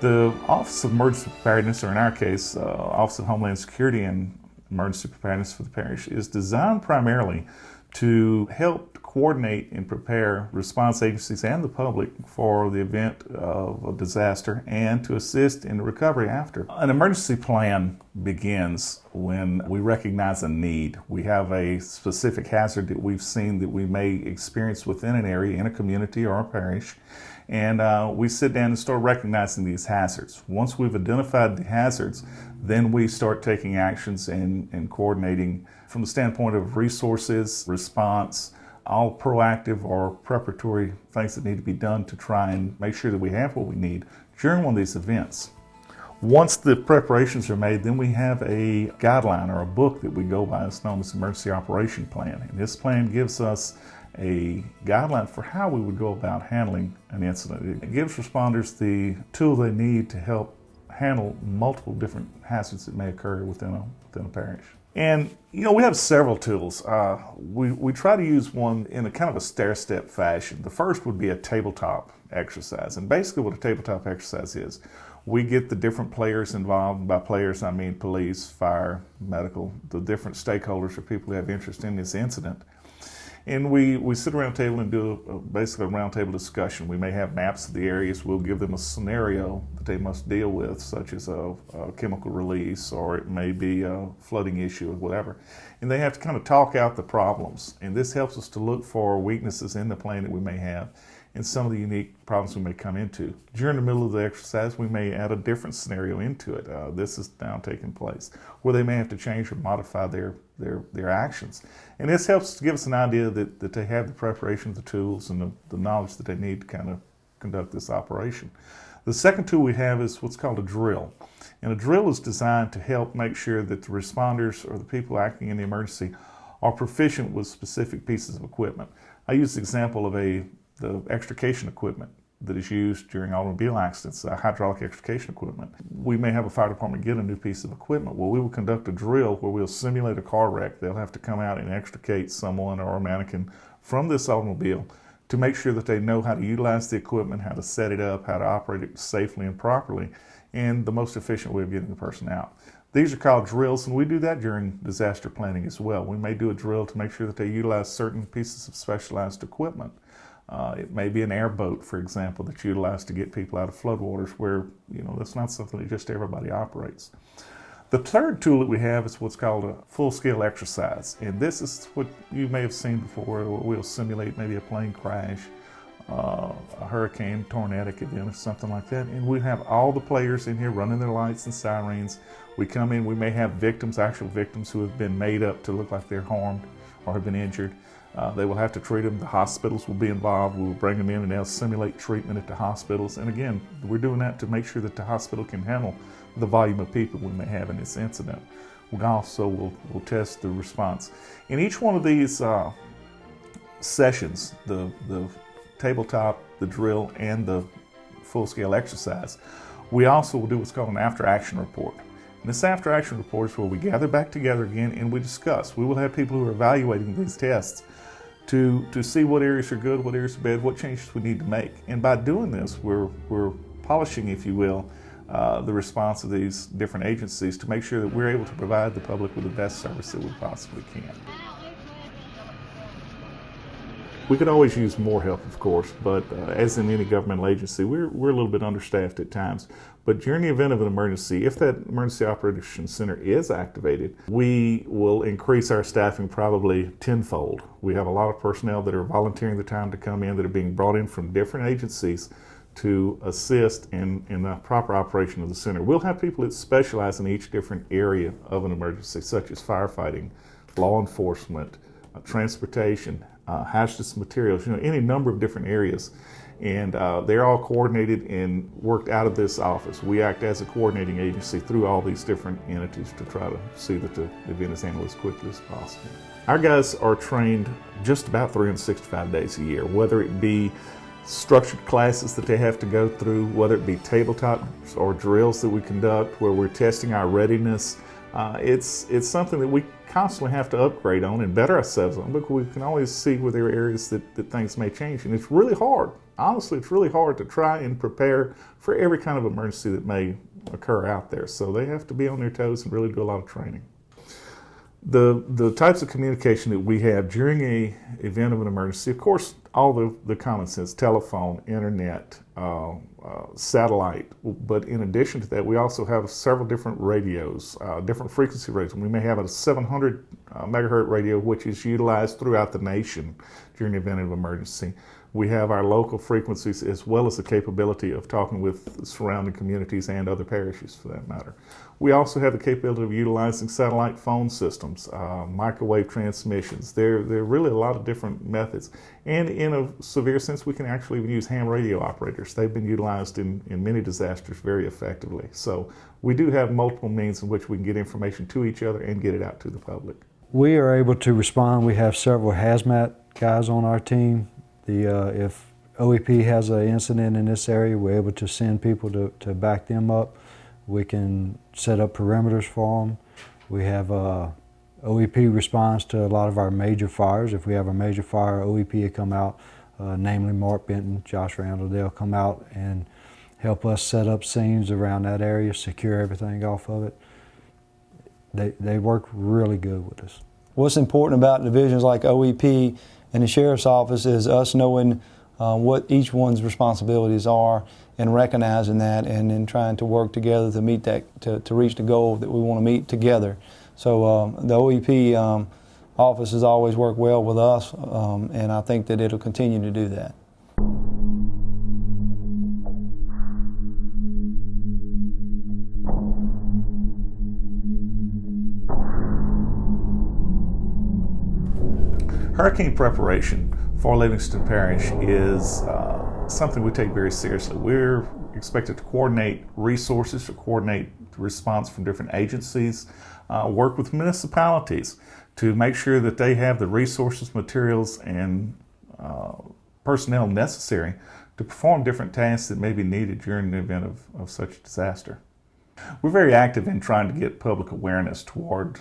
The Office of Emergency Preparedness, or in our case, Office of Homeland Security and Emergency Preparedness for the Parish, is designed primarily to help coordinate and prepare response agencies and the public for the event of a disaster and to assist in the recovery after. An emergency plan begins when we recognize a need. We have a specific hazard that we've seen that we may experience within an area, in a community or a parish, and we sit down and start recognizing these hazards. Once we've identified the hazards, then we start taking actions and coordinating from the standpoint of resources, response, all proactive or preparatory things that need to be done to try and make sure that we have what we need during one of these events. Once the preparations are made, then we have a guideline or a book that we go by. It's known as Emergency Operation Plan. And this plan gives us a guideline for how we would go about handling an incident. It gives responders the tool they need to help handle multiple different hazards that may occur within a parish. And we have several tools. We try to use one in a kind of a stair-step fashion. The first would be a tabletop exercise. And basically what a tabletop exercise is, we get the different players involved. By players, I mean police, fire, medical, the different stakeholders or people who have interest in this incident. And we sit around a table and do basically a roundtable discussion. We may have maps of the areas. We'll give them a scenario that they must deal with, such as a chemical release, or it may be a flooding issue or whatever. And they have to kind of talk out the problems. And this helps us to look for weaknesses in the plan that we may have and some of the unique problems we may come into. During the middle of the exercise, we may add a different scenario into it. This is now taking place, where they may have to change or modify their actions. And this helps to give us an idea that they have the preparation, the tools, and the knowledge that they need to kind of conduct this operation. The second tool we have is what's called a drill. And a drill is designed to help make sure that the responders or the people acting in the emergency are proficient with specific pieces of equipment. I use the example of the extrication equipment that is used during automobile accidents, hydraulic extrication equipment. We may have a fire department get a new piece of equipment. Well, we will conduct a drill where we'll simulate a car wreck. They'll have to come out and extricate someone or a mannequin from this automobile to make sure that they know how to utilize the equipment, how to set it up, how to operate it safely and properly, and the most efficient way of getting the person out. These are called drills, and we do that during disaster planning as well. We may do a drill to make sure that they utilize certain pieces of specialized equipment. It may be an airboat, for example, that's utilized to get people out of floodwaters where, that's not something that just everybody operates. The third tool that we have is what's called a full-scale exercise. And this is what you may have seen before. We'll simulate maybe a plane crash, a hurricane, tornadic event, or something like that. And we have all the players in here running their lights and sirens. We come in, we may have victims, actual victims who have been made up to look like they're harmed or have been injured. They will have to treat them. The hospitals will be involved. We will bring them in and they'll simulate treatment at the hospitals. And again, we're doing that to make sure that the hospital can handle the volume of people we may have in this incident. We also will test the response. In each one of these sessions, the tabletop, the drill, and the full-scale exercise, we also will do what's called an after-action report. And this after-action report is where we gather back together again and we discuss. We will have people who are evaluating these tests to see what areas are good, what areas are bad, what changes we need to make. And by doing this, we're polishing, if you will, the response of these different agencies to make sure that we're able to provide the public with the best service that we possibly can. We could always use more help, of course, but as in any governmental agency, we're a little bit understaffed at times. But during the event of an emergency, if that Emergency Operations Center is activated, we will increase our staffing probably tenfold. We have a lot of personnel that are volunteering the time to come in, that are being brought in from different agencies to assist in the proper operation of the center. We'll have people that specialize in each different area of an emergency, such as firefighting, law enforcement, transportation, hazardous materials, any number of different areas. And they're all coordinated and worked out of this office. We act as a coordinating agency through all these different entities to try to see that the event is handled as quickly as possible. Our guys are trained just about 365 days a year, whether it be structured classes that they have to go through, whether it be tabletop or drills that we conduct where we're testing our readiness. It's something that we constantly have to upgrade on and better ourselves on, because we can always see where there are areas that things may change. And it's really hard. honestly, it's really hard to try and prepare for every kind of emergency that may occur out there. So they have to be on their toes and really do a lot of training. The types of communication that we have during a event of an emergency, of course, all the common sense, telephone, internet, satellite, but in addition to that, we also have several different radios, different frequency radios. We may have a 700 megahertz radio, which is utilized throughout the nation during the event of emergency. We have our local frequencies as well as the capability of talking with surrounding communities and other parishes for that matter. We also have the capability of utilizing satellite phone systems, microwave transmissions. There are really a lot of different methods. And in a severe sense, we can actually even use ham radio operators. They've been utilized in many disasters very effectively. So we do have multiple means in which we can get information to each other and get it out to the public. We are able to respond. We have several hazmat guys on our team. If OEP has an incident in this area, we're able to send people to back them up. We can set up perimeters for them. We have OEP responds to a lot of our major fires. If we have a major fire, OEP will come out, namely Mark Benton, Josh Randall. They'll come out and help us set up scenes around that area, secure everything off of it. They work really good with us. What's important about divisions like OEP and the Sheriff's Office is us knowing what each one's responsibilities are and recognizing that, and then trying to work together to meet that, to reach the goal that we want to meet together. So the OEP office has always worked well with us, and I think that it'll continue to do that. Hurricane preparation for Livingston Parish is something we take very seriously. We're expected to coordinate resources, to coordinate the response from different agencies, work with municipalities to make sure that they have the resources, materials, and personnel necessary to perform different tasks that may be needed during the event of such a disaster. We're very active in trying to get public awareness toward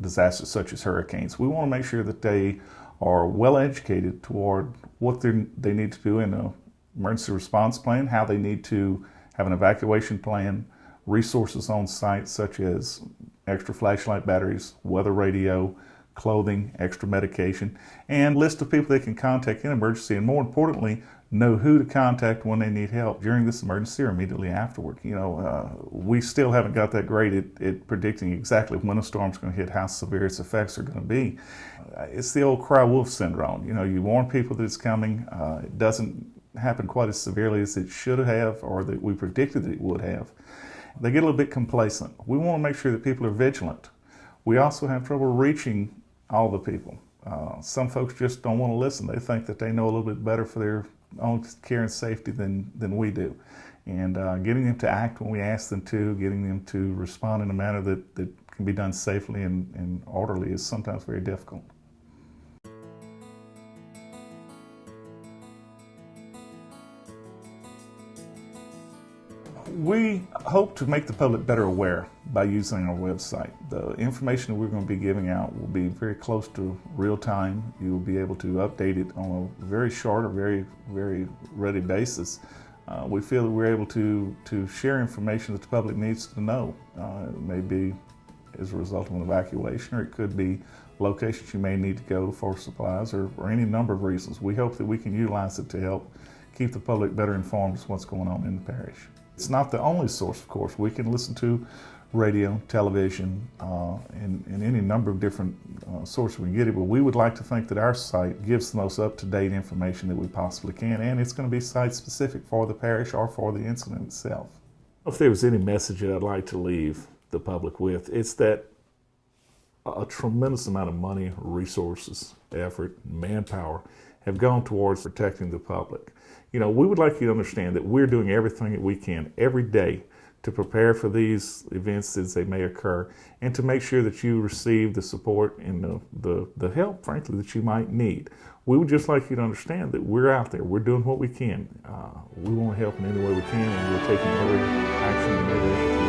disasters such as hurricanes. We want to make sure that they are well educated toward what they need to do in an emergency response plan, how they need to have an evacuation plan, resources on site such as extra flashlight batteries, weather radio, clothing, extra medication, and list of people they can contact in emergency, and more importantly, know who to contact when they need help during this emergency or immediately afterward. You know, we still haven't got that great at predicting exactly when a storm's going to hit, how severe its effects are going to be. It's the old cry wolf syndrome. You know, you warn people that it's coming. It doesn't happen quite as severely as it should have or that we predicted that it would have. They get a little bit complacent. We want to make sure that people are vigilant. We also have trouble reaching all the people. Some folks just don't want to listen. They think that they know a little bit better for their own care and safety than we do. And getting them to act when we ask them to, getting them to respond in a manner that can be done safely and orderly is sometimes very difficult. We hope to make the public better aware by using our website. The information that we're going to be giving out will be very close to real time. You will be able to update it on a very short or very ready basis. We feel that we're able to share information that the public needs to know. It may be as a result of an evacuation, or it could be locations you may need to go for supplies, or any number of reasons. We hope that we can utilize it to help keep the public better informed as what's going on in the parish. It's not the only source, of course. We can listen to radio, television, and any number of different sources we can get it, but we would like to think that our site gives the most up-to-date information that we possibly can, and it's going to be site-specific for the parish or for the incident itself. If there was any message that I'd like to leave the public with, it's that a tremendous amount of money, resources, effort, manpower have gone towards protecting the public. You know, we would like you to understand that we're doing everything that we can every day to prepare for these events as they may occur, and to make sure that you receive the support and the help, frankly, that you might need. We would just like you to understand that we're out there, we're doing what we can. We want to help in any way we can, and we're taking every action and every effort